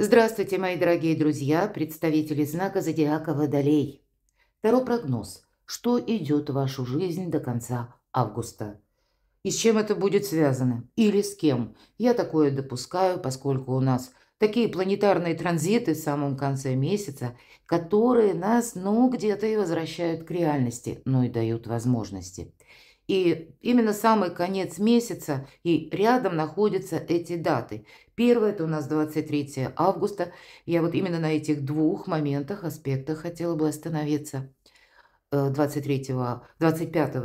Здравствуйте, мои дорогие друзья, представители знака зодиака Водолей. Второй прогноз. Что идет в вашу жизнь до конца августа? И с чем это будет связано? Или с кем? Я такое допускаю, поскольку у нас такие планетарные транзиты в самом конце месяца, которые нас, где-то и возвращают к реальности, но и дают возможности. И именно самый конец месяца, и рядом находятся эти даты. Первое – это у нас 23 августа. Я вот именно на этих двух моментах, аспектах хотела бы остановиться. 25,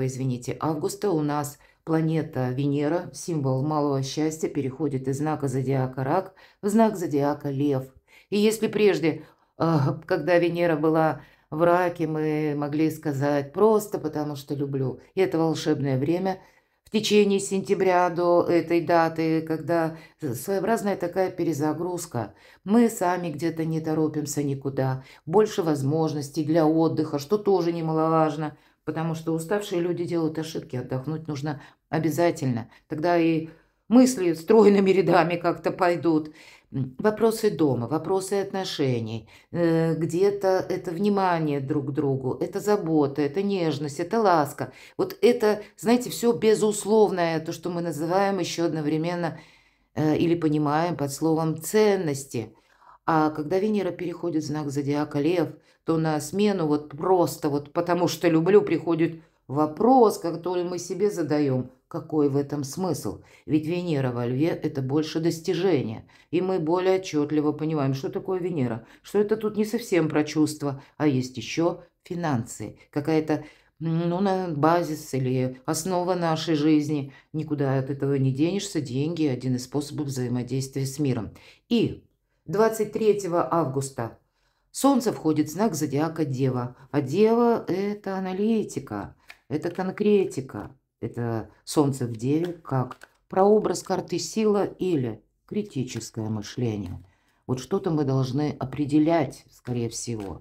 извините, августа у нас планета Венера, символ малого счастья, переходит из знака зодиака Рак в знак зодиака Лев. И если прежде, когда Венера была в Раке, мы могли сказать просто потому, что люблю. И это волшебное время в течение сентября до этой даты, когда своеобразная такая перезагрузка. Мы сами где-то не торопимся никуда, больше возможностей для отдыха, что тоже немаловажно, потому что уставшие люди делают ошибки, отдохнуть нужно обязательно. Тогда и мысли стройными рядами как-то пойдут. Вопросы дома, вопросы отношений, где-то это внимание друг к другу, это забота, это нежность, это ласка. Вот это, знаете, все безусловное, то, что мы называем еще одновременно или понимаем под словом ценности. А когда Венера переходит в знак зодиака Лев, то на смену вот просто вот потому что люблю приходит вопрос, который мы себе задаем. Какой в этом смысл? Ведь Венера во Льве – это больше достижения. И мы более отчетливо понимаем, что такое Венера. Что это тут не совсем про чувства, а есть еще финансы. Какая-то на базис или основа нашей жизни. Никуда от этого не денешься. Деньги – один из способов взаимодействия с миром. И 23 августа Солнце входит в знак зодиака Дева. А Дева – это аналитика, это конкретика. Это Солнце в Деве как прообраз карты сила или критическое мышление. Вот что-то мы должны определять, скорее всего.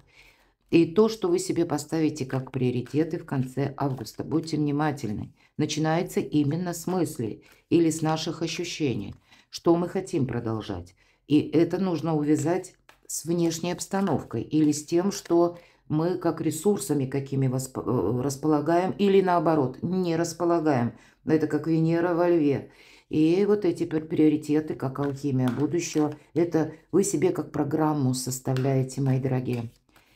И то, что вы себе поставите как приоритеты в конце августа, будьте внимательны. Начинается именно с мыслей или с наших ощущений, что мы хотим продолжать. И это нужно увязать с внешней обстановкой или с тем, что мы как ресурсами какими располагаем или наоборот не располагаем. Это как Венера во Льве. И вот эти приоритеты, как алхимия будущего, это вы себе как программу составляете, мои дорогие.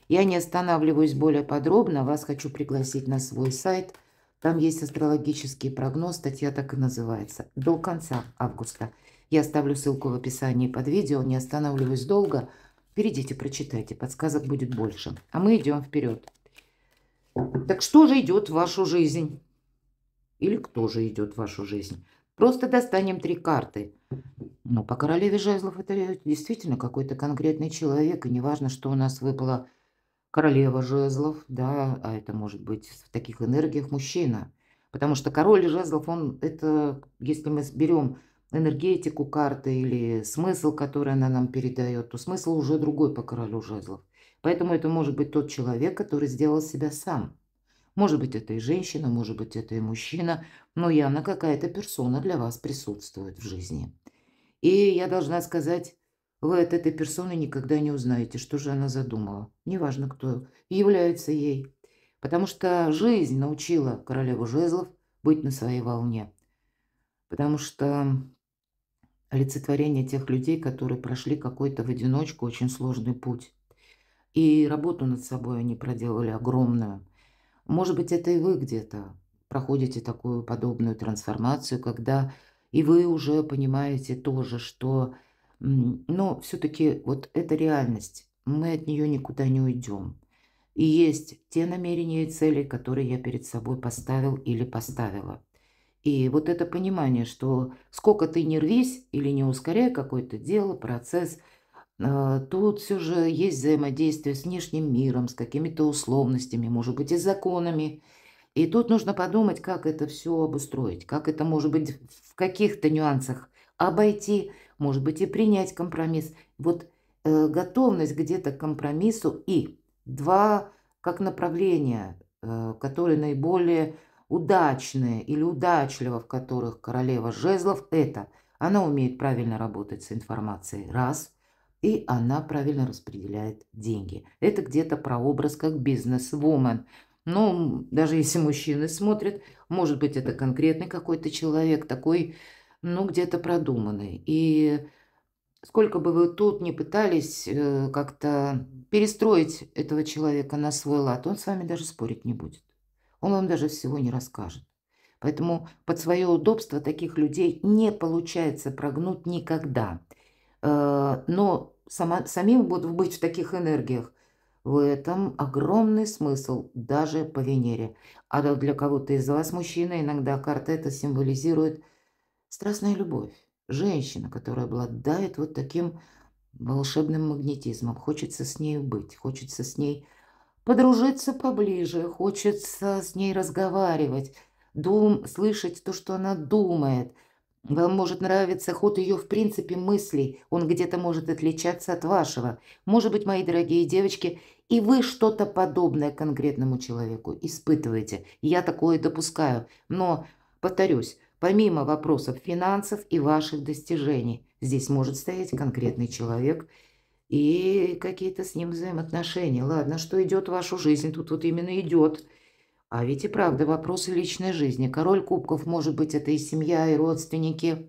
Я не останавливаюсь более подробно, вас хочу пригласить на свой сайт. Там есть астрологический прогноз, статья так и называется, до конца августа. Я оставлю ссылку в описании под видео, не останавливаюсь долго. Перейдите, прочитайте, подсказок будет больше. А мы идем вперед. Так что же идет в вашу жизнь? Или кто же идет в вашу жизнь? Просто достанем 3 карты. Ну, по королеве жезлов это действительно какой-то конкретный человек, и неважно, что у нас выпало королева жезлов, да, а это может быть в таких энергиях мужчина. Потому что король жезлов, он это, если мы берем энергетику карты или смысл, который она нам передает, то смысл уже другой по королю жезлов. Поэтому это может быть тот человек, который сделал себя сам. Может быть, это и женщина, может быть, это и мужчина, но явно какая-то персона для вас присутствует в жизни. И я должна сказать, вы от этой персоны никогда не узнаете, что же она задумала. Неважно, кто является ей. Потому что жизнь научила королеву жезлов быть на своей волне. Потому что олицетворение тех людей, которые прошли какой-то в одиночку очень сложный путь. И работу над собой они проделали огромную. Может быть, это и вы где-то проходите такую подобную трансформацию, когда и вы уже понимаете тоже, что, но все-таки вот эта реальность, мы от нее никуда не уйдем. И есть те намерения и цели, которые я перед собой поставил или поставила. И вот это понимание, что сколько ты не рвись или не ускоряй какое-то дело, процесс, тут все же есть взаимодействие с внешним миром, с какими-то условностями, может быть, и законами. И тут нужно подумать, как это все обустроить, как это, может быть, в каких-то нюансах обойти, может быть, и принять компромисс. Вот готовность где-то к компромиссу и 2 как направления, которые наиболее удачные или удачливо, в которых королева жезлов, это она умеет правильно работать с информацией, раз. и она правильно распределяет деньги. Это где-то прообраз как бизнес-вумен. Ну, даже если мужчины смотрят, может быть, это конкретный какой-то человек, такой, ну, где-то продуманный. И сколько бы вы тут ни пытались как-то перестроить этого человека на свой лад, он с вами даже спорить не будет. Он вам даже всего не расскажет. Поэтому под свое удобство таких людей не получается прогнуть никогда. Но самим быть в таких энергиях, в этом огромный смысл даже по Венере. А для кого-то из вас, мужчина, иногда карта это символизирует страстная любовь. Женщина, которая обладает вот таким волшебным магнетизмом. Хочется с ней быть, хочется с ней подружиться поближе, хочется с ней разговаривать, слышать то, что она думает. Вам может нравиться ход ее, в принципе, мыслей. Он где-то может отличаться от вашего. Может быть, мои дорогие девочки, и вы что-то подобное конкретному человеку испытываете. Я такое допускаю. Но, повторюсь, помимо вопросов финансов и ваших достижений, здесь может стоять конкретный человек и какие-то с ним взаимоотношения. Ладно, что идет в вашу жизнь, тут вот именно идет. А ведь и правда вопросы личной жизни. Король кубков, может быть, это и семья, и родственники,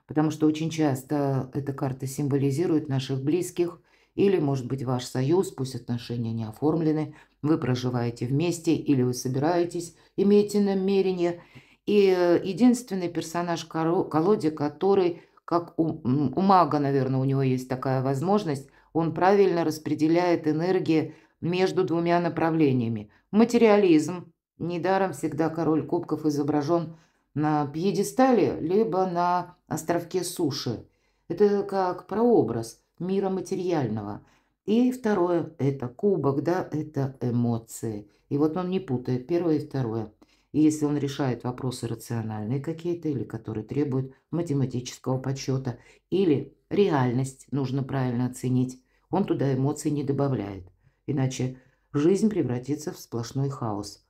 потому что очень часто эта карта символизирует наших близких, или, может быть, ваш союз, пусть отношения не оформлены, вы проживаете вместе, или вы собираетесь, имеете намерение. И единственный персонаж колоде, который, как у мага, наверное, у него есть такая возможность, он правильно распределяет энергии между двумя направлениями. Материализм. Недаром всегда король кубков изображен на пьедестале, либо на островке суши. Это как прообраз мира материального. И второе– это кубок, да, это эмоции. И вот он не путает первое и второе. И если он решает вопросы рациональные какие-то, или которые требуют математического подсчета, или реальность нужно правильно оценить, он туда эмоций не добавляет. Иначе жизнь превратится в сплошной хаос.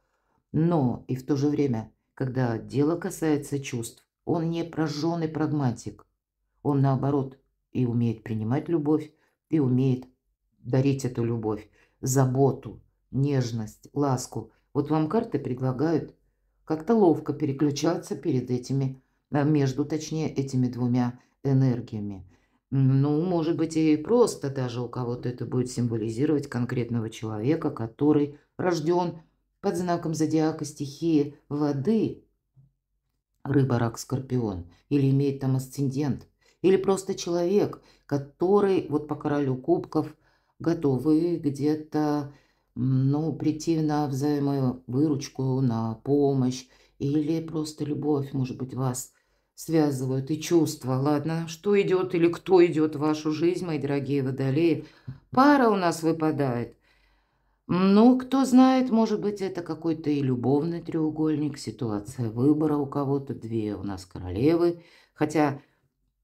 Но и в то же время, когда дело касается чувств, он не прожженный прагматик. Он, наоборот, и умеет принимать любовь, и умеет дарить эту любовь, заботу, нежность, ласку. Вот вам карты предлагают как-то ловко переключаться перед этими, между, точнее, этими двумя энергиями. Ну, может быть, и просто даже у кого-то это будет символизировать конкретного человека, который рожден под знаком зодиака стихии воды, рыба, рак, скорпион, или имеет там асцендент, или просто человек, который вот по королю кубков готовы где-то, ну, прийти на взаимовыручку, на помощь, или просто любовь, может быть, вас связывают и чувства. Ладно, что идет или кто идет в вашу жизнь, мои дорогие водолеи? Пара у нас выпадает. Ну, кто знает, может быть, это какой-то и любовный треугольник, ситуация выбора у кого-то, две у нас королевы. Хотя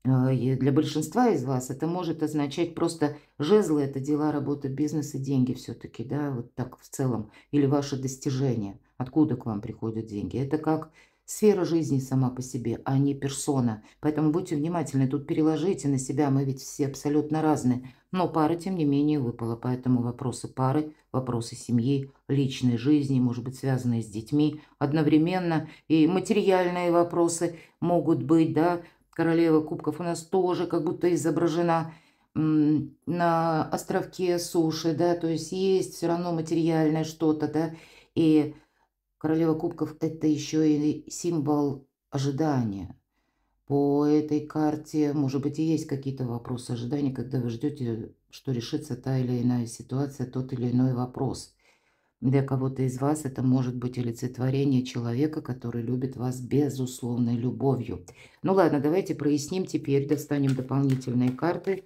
и для большинства из вас это может означать просто жезлы– это дела, работа, бизнес и деньги все-таки, да, вот так в целом. Или ваши достижения, откуда к вам приходят деньги. Это как сфера жизни сама по себе, а не персона. Поэтому будьте внимательны, тут переложите на себя, мы ведь все абсолютно разные. Но пара, тем не менее, выпала. Поэтому вопросы пары, вопросы семьи, личной жизни, может быть, связанные с детьми одновременно. И материальные вопросы могут быть, да. Королева кубков у нас тоже как будто изображена на островке суши, да, то есть все равно материальное что-то, да. И королева кубков– это еще и символ ожидания. По этой карте, может быть, и есть какие-то вопросы ожидания, когда вы ждете, что решится та или иная ситуация, тот или иной вопрос. Для кого-то из вас это может быть олицетворение человека, который любит вас безусловной любовью. Ну ладно, давайте проясним теперь, достанем дополнительные карты.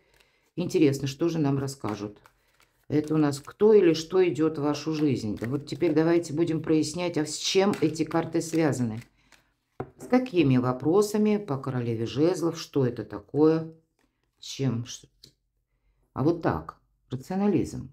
Интересно, что же нам расскажут? Это у нас кто или что идет в вашу жизнь? Да вот теперь давайте будем прояснять, а с чем эти карты связаны. С какими вопросами по королеве жезлов, что это такое, с чем? А вот так, рационализм.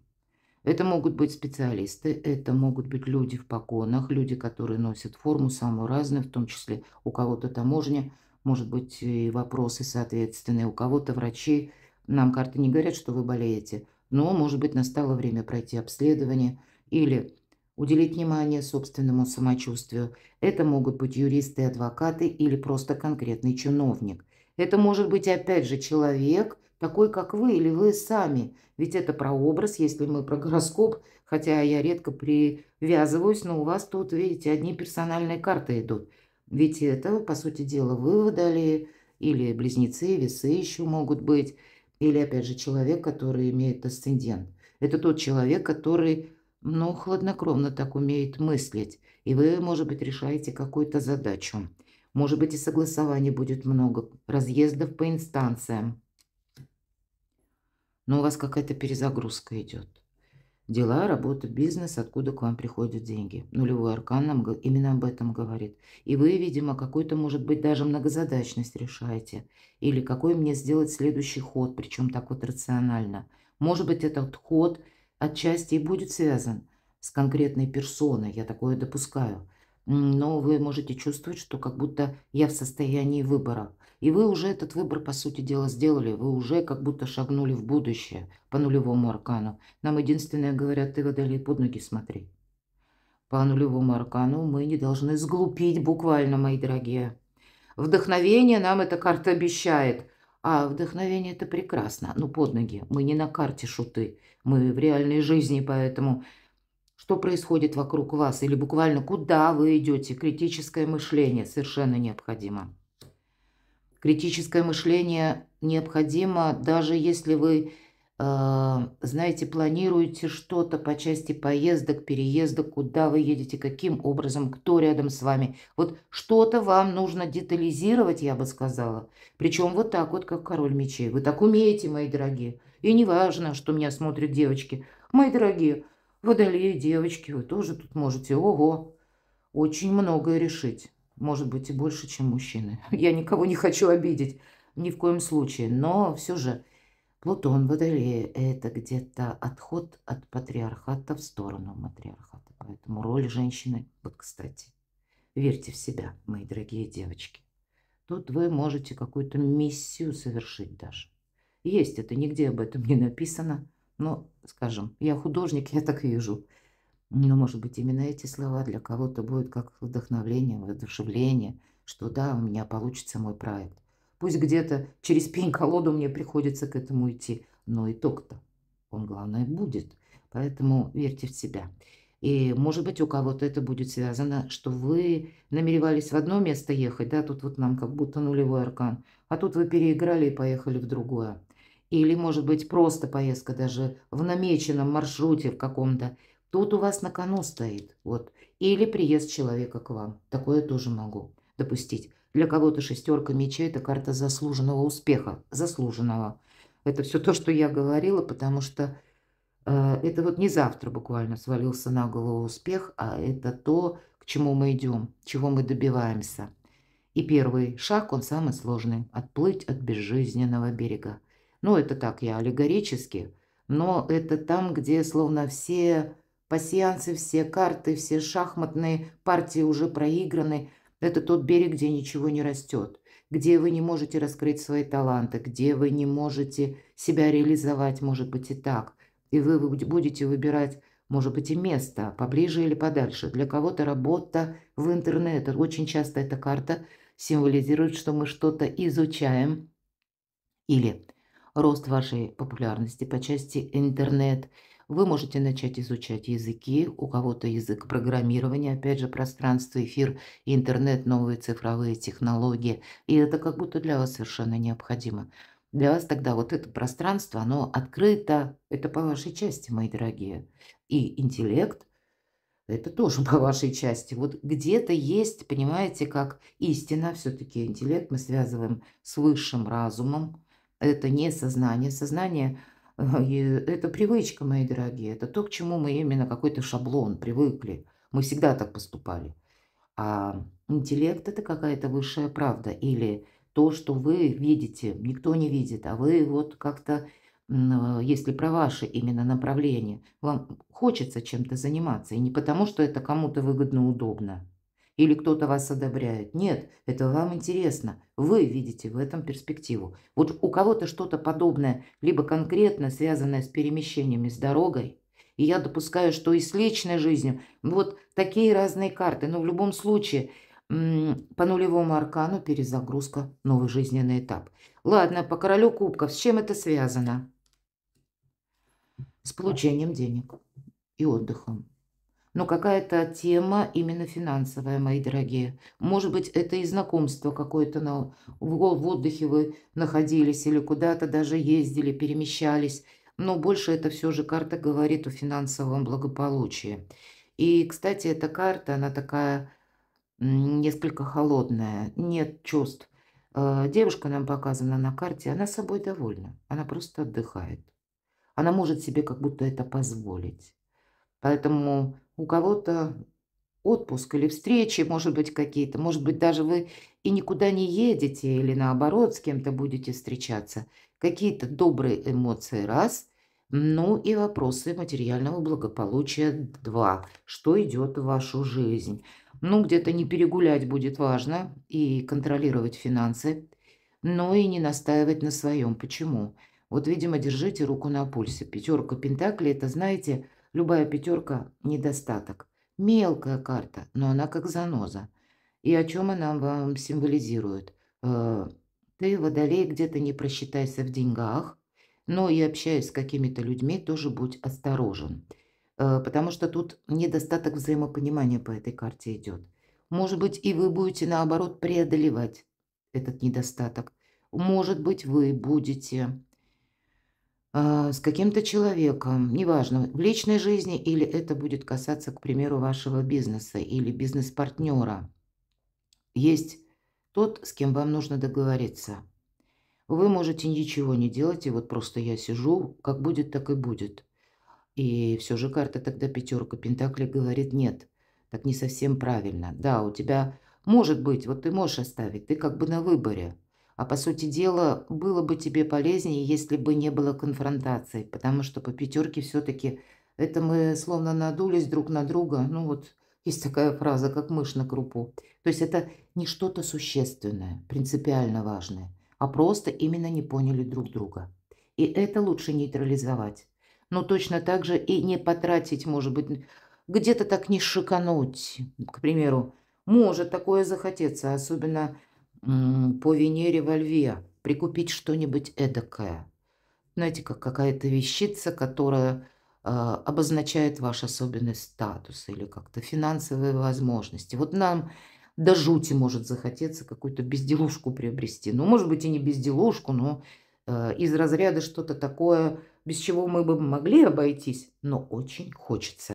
Это могут быть специалисты, это могут быть люди в погонах, люди, которые носят форму самую разную, в том числе у кого-то таможня, может быть и вопросы соответственные, у кого-то врачи, Нам карты не говорят, что вы болеете, но, может быть, настало время пройти обследование или уделить внимание собственному самочувствию. Это могут быть юристы, адвокаты или просто конкретный чиновник. Это может быть, опять же, человек, такой, как вы, или вы сами. Ведь это про образ, если мы про гороскоп, хотя я редко привязываюсь, но у вас тут, видите, одни персональные карты идут. Ведь это, по сути дела, вы Водолеи, или близнецы, весы еще могут быть, или, опять же, человек, который имеет асцендент. Это тот человек, который, ну, хладнокровно так умеет мыслить, и вы, может быть, решаете какую-то задачу. Может быть, и согласований будет много, разъездов по инстанциям. Но у вас какая-то перезагрузка идет. Дела, работа, бизнес, откуда к вам приходят деньги. Нулевой аркан нам именно об этом говорит. И вы, видимо, какой-то, может быть, даже многозадачность решаете. Или какой мне сделать следующий ход, причем так вот рационально. Может быть, этот ход отчасти и будет связан с конкретной персоной, я такое допускаю. Но вы можете чувствовать, что как будто я в состоянии выбора. И вы уже этот выбор, по сути дела, сделали. Вы уже как будто шагнули в будущее по нулевому аркану. Нам единственное говорят: ты, Водолей, под ноги смотри. По нулевому аркану мы не должны сглупить буквально, мои дорогие. Вдохновение нам эта карта обещает. А вдохновение – это прекрасно. Ну, под ноги. Мы не на карте шуты. Мы в реальной жизни, поэтому что происходит вокруг вас или буквально куда вы идете, критическое мышление совершенно необходимо. Критическое мышление необходимо, даже если вы, знаете, планируете что-то по части поездок, переездок, куда вы едете, каким образом, кто рядом с вами. Вот что-то вам нужно детализировать, я бы сказала. Причем вот так вот, как король мечей. Вы так умеете, мои дорогие. И не важно, что меня смотрят девочки. Мои дорогие, Водолеи, девочки, вы тоже тут можете. Ого, очень многое решить. Может быть, и больше, чем мужчины. Я никого не хочу обидеть, ни в коем случае. Но все же Плутон, Водолея – это где-то отход от патриархата в сторону матриархата. Поэтому роль женщины, вот, кстати, верьте в себя, мои дорогие девочки. Тут вы можете какую-то миссию совершить даже. Есть это, нигде об этом не написано. Но, скажем, я художник, я так вижу. Но, может быть, именно эти слова для кого-то будут как вдохновление, воодушевление, что да, у меня получится мой проект. Пусть где-то через пень-колоду мне приходится к этому идти, но итог-то, он, главное, будет. Поэтому верьте в себя. И, может быть, у кого-то это будет связано, что вы намеревались в одно место ехать, да, тут вот нам как будто нулевой аркан, а тут вы переиграли и поехали в другое. Или, может быть, просто поездка даже в намеченном маршруте в каком-то. Тут у вас на кону стоит, вот. Или приезд человека к вам. Такое тоже могу допустить. Для кого-то шестерка мечей – это карта заслуженного успеха. Заслуженного. Это все то, что я говорила, потому что это вот не завтра буквально свалился на голову успех, а это то, к чему мы идем, чего мы добиваемся. И первый шаг, он самый сложный – отплыть от безжизненного берега. Ну, это так, я аллегорически, но это там, где словно все пасьянсы, все карты, все шахматные партии уже проиграны. Это тот берег, где ничего не растет, где вы не можете раскрыть свои таланты, где вы не можете себя реализовать, может быть, и так. И вы будете выбирать, может быть, и место поближе или подальше. Для кого-то работа в интернет. Очень часто эта карта символизирует, что мы что-то изучаем, или рост вашей популярности по части интернет. Вы можете начать изучать языки, у кого-то язык программирования, опять же, пространство, эфир, интернет, новые цифровые технологии. И это как будто для вас совершенно необходимо. Для вас тогда вот это пространство, оно открыто, это по вашей части, мои дорогие. И интеллект, это тоже по вашей части. Вот где-то есть, понимаете, как истина, все-таки интеллект мы связываем с высшим разумом. Это не сознание. Сознание это привычка, мои дорогие. Это то, к чему мы именно какой-то шаблон привыкли. Мы всегда так поступали. А интеллект – это какая-то высшая правда. Или то, что вы видите, никто не видит, а вы вот как-то, если про ваше именно направление, вам хочется чем-то заниматься. И не потому, что это кому-то выгодно, удобно. или кто-то вас одобряет. Нет, это вам интересно. Вы видите в этом перспективу. Вот у кого-то что-то подобное, либо конкретно связанное с перемещениями, с дорогой, и я допускаю, что и с личной жизнью. Вот такие разные карты. Но в любом случае, по нулевому аркану перезагрузка, новый жизненный этап. Ладно, по королю кубков. С чем это связано? С получением денег и отдыхом. Но какая-то тема именно финансовая, мои дорогие. Может быть, это и знакомство какое-то в отдыхе вы находились или куда-то даже ездили, перемещались. Но больше это все же карта говорит о финансовом благополучии. И, кстати, эта карта, она такая несколько холодная, нет чувств. Девушка нам показана на карте, она собой довольна, она просто отдыхает. Она может себе как будто это позволить. Поэтому у кого-то отпуск или встречи, может быть, какие-то, может быть, даже вы и никуда не едете или наоборот с кем-то будете встречаться. Какие-то добрые эмоции – раз, ну и вопросы материального благополучия – два. Что идет в вашу жизнь? Ну, где-то не перегулять будет важно и контролировать финансы, но и не настаивать на своем. Почему? Вот, видимо, держите руку на пульсе. Пятерка пентаклей – это, знаете, любая пятерка – недостаток. Мелкая карта, но она как заноза. И о чем она вам символизирует? Э, Ты, водолей, где-то не просчитайся в деньгах, но и общаясь с какими-то людьми, тоже будь осторожен. Потому что тут недостаток взаимопонимания по этой карте идет. Может быть, и вы будете, наоборот, преодолевать этот недостаток. Может быть, вы будете с каким-то человеком, неважно, в личной жизни или это будет касаться, к примеру, вашего бизнеса или бизнес-партнера. Есть тот, с кем вам нужно договориться. Вы можете ничего не делать, и вот просто я сижу, как будет, так и будет. И все же карта тогда пятерка пентаклей говорит нет, так не совсем правильно. Да, у тебя может быть, вот ты можешь оставить, ты как бы на выборе. А по сути дела, было бы тебе полезнее, если бы не было конфронтации, потому что по пятерке все-таки это мы словно надулись друг на друга. Ну вот есть такая фраза, как мышь на крупу. То есть это не что-то существенное, принципиально важное, а просто именно не поняли друг друга. И это лучше нейтрализовать. Но точно так же и не потратить, может быть, где-то так не шикануть. К примеру, может такое захотеться, особенно по Венере во Льве, прикупить что-нибудь эдакое. Знаете, как какая-то вещица, которая обозначает ваш особенный статус или как-то финансовые возможности. Вот нам до жути может захотеться какую-то безделушку приобрести. Ну, может быть, и не безделушку, но из разряда что-то такое, без чего мы бы могли обойтись, но очень хочется.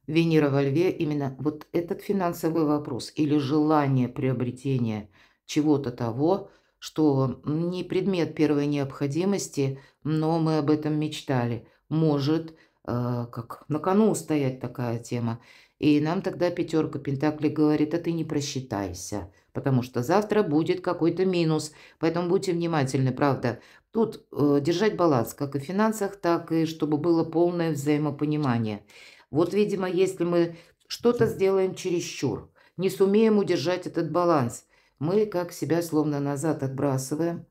Венера во Льве именно вот этот финансовый вопрос или желание приобретения чего-то того, что не предмет первой необходимости, но мы об этом мечтали, может как на кону стоять такая тема. И нам тогда пятерка пентаклей говорит, а ты не просчитайся, потому что завтра будет какой-то минус, поэтому будьте внимательны, правда. Тут держать баланс как и в финансах, так и чтобы было полное взаимопонимание. Вот, видимо, если мы что-то сделаем чересчур, не сумеем удержать этот баланс, мы как себя словно назад отбрасываем,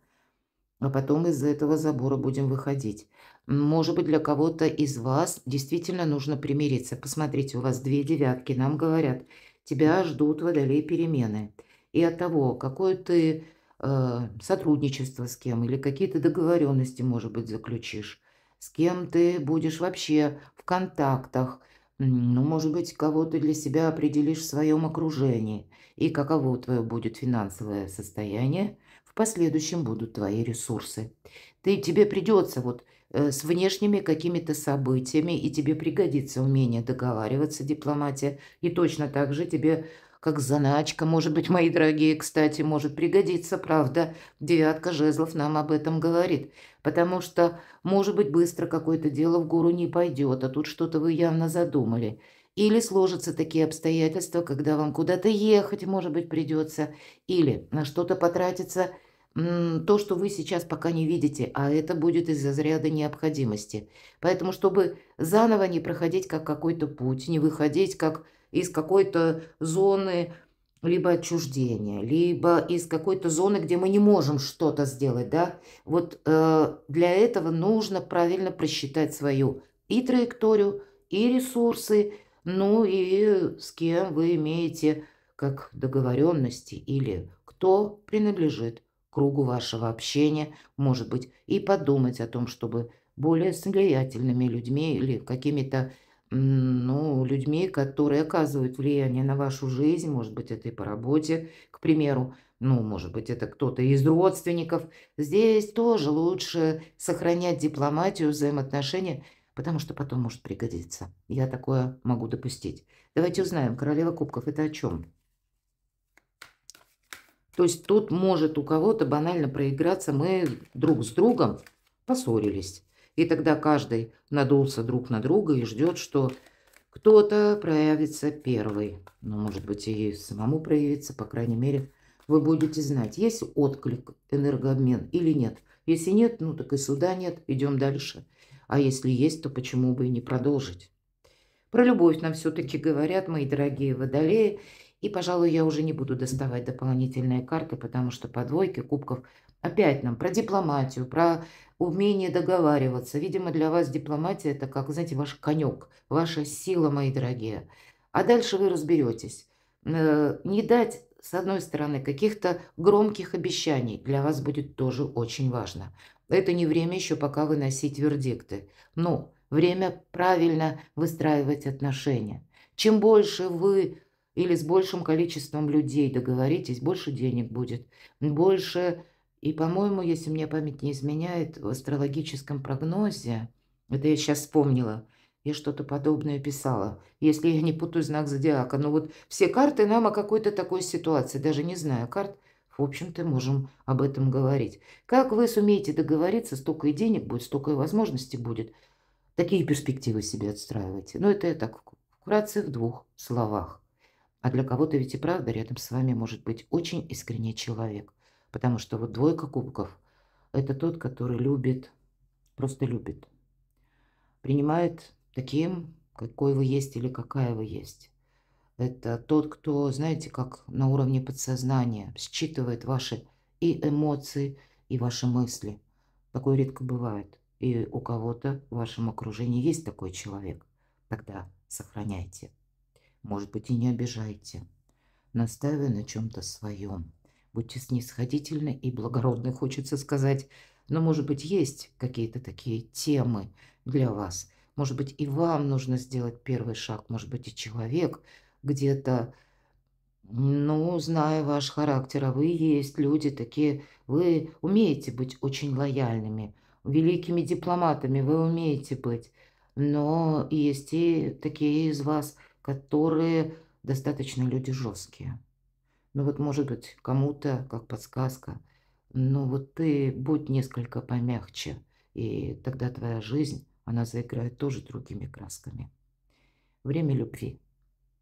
а потом из-за этого забора будем выходить. Может быть, для кого-то из вас действительно нужно примириться. Посмотрите, у вас две девятки, нам говорят, тебя ждут, водолей, перемены. И от того, какое ты сотрудничество с кем или какие-то договоренности, может быть, заключишь, с кем ты будешь вообще в контактах, ну, может быть, кого ты для себя определишь в своем окружении, и каково твое будет финансовое состояние, в последующем будут твои ресурсы. Тебе придется вот с внешними какими-то событиями, и тебе пригодится умение договариваться, дипломатия, и точно так же тебе, как заначка, может быть, мои дорогие, кстати, может пригодиться, правда, девятка жезлов нам об этом говорит, потому что, может быть, быстро какое-то дело в гору не пойдет, а тут что-то вы явно задумали. Или сложатся такие обстоятельства, когда вам куда-то ехать, может быть, придется, или на что-то потратиться то, что вы сейчас пока не видите, а это будет из разряда необходимости. Поэтому, чтобы заново не проходить как какой-то путь, не выходить как из какой-то зоны либо отчуждения, либо из какой-то зоны, где мы не можем что-то сделать, да. Вот для этого нужно правильно просчитать свою и траекторию, и ресурсы, ну и с кем вы имеете как договоренности или кто принадлежит к кругу вашего общения, может быть, и подумать о том, чтобы более с влиятельными людьми или какими-то ну, людьми, которые оказывают влияние на вашу жизнь, может быть, это и по работе, к примеру, ну, может быть, это кто-то из родственников. Здесь тоже лучше сохранять дипломатию, взаимоотношения, потому что потом может пригодиться. Я такое могу допустить. Давайте узнаем, королева кубков – это о чем? То есть тут может у кого-то банально проиграться, мы друг с другом поссорились. И тогда каждый надулся друг на друга и ждет, что кто-то проявится первый. Ну, может быть, и самому проявится, по крайней мере, вы будете знать, есть отклик, энергообмен или нет. Если нет, ну так и суда нет, идем дальше. А если есть, то почему бы и не продолжить? Про любовь нам все-таки говорят, мои дорогие водолеи. И, пожалуй, я уже не буду доставать дополнительные карты, потому что по двойке кубков опять нам про дипломатию, про умение договариваться. Видимо, для вас дипломатия – это, как, знаете, ваш конек, ваша сила, мои дорогие. А дальше вы разберетесь. Не дать, с одной стороны, каких-то громких обещаний для вас будет тоже очень важно. Это не время еще пока выносить вердикты. Но время правильно выстраивать отношения. Чем больше вы или с большим количеством людей договоритесь, больше денег будет, больше... И, по-моему, если мне память не изменяет, в астрологическом прогнозе, это я сейчас вспомнила, я что-то подобное писала, если я не путаю знак зодиака. Но вот все карты нам о какой-то такой ситуации, даже не знаю карт, в общем-то, можем об этом говорить. Как вы сумеете договориться, столько и денег будет, столько и возможностей будет. Такие перспективы себе отстраивайте. Но это я так вкратце в двух словах. А для кого-то ведь и правда рядом с вами может быть очень искренний человек. Потому что вот двойка кубков – это тот, который любит, просто любит. Принимает таким, какой вы есть или какая вы есть. Это тот, кто, знаете, как на уровне подсознания считывает ваши и эмоции, и ваши мысли. Такое редко бывает. И у кого-то в вашем окружении есть такой человек. Тогда сохраняйте. Может быть, и не обижайте. Настаивая на чем-то своем. Будьте снисходительны и благородны, хочется сказать. Но, может быть, есть какие-то такие темы для вас. Может быть, и вам нужно сделать первый шаг. Может быть, и человек где-то, ну, зная ваш характер, а вы есть люди такие, вы умеете быть очень лояльными, великими дипломатами вы умеете быть. Но есть и такие из вас, которые достаточно люди жесткие. Ну вот, может быть, кому-то, как подсказка, ну вот ты будь несколько помягче, и тогда твоя жизнь, она заиграет тоже другими красками. Время любви.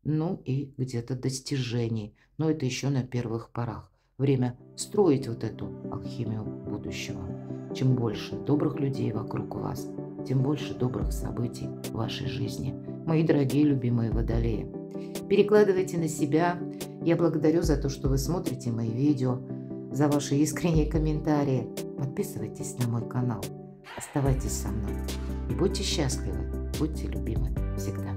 Ну и где-то достижений. Но это еще на первых порах. Время строить вот эту алхимию будущего. Чем больше добрых людей вокруг вас, тем больше добрых событий в вашей жизни. Мои дорогие любимые водолеи, перекладывайте на себя. Я благодарю за то, что вы смотрите мои видео, за ваши искренние комментарии. Подписывайтесь на мой канал, оставайтесь со мной и будьте счастливы, будьте любимы всегда.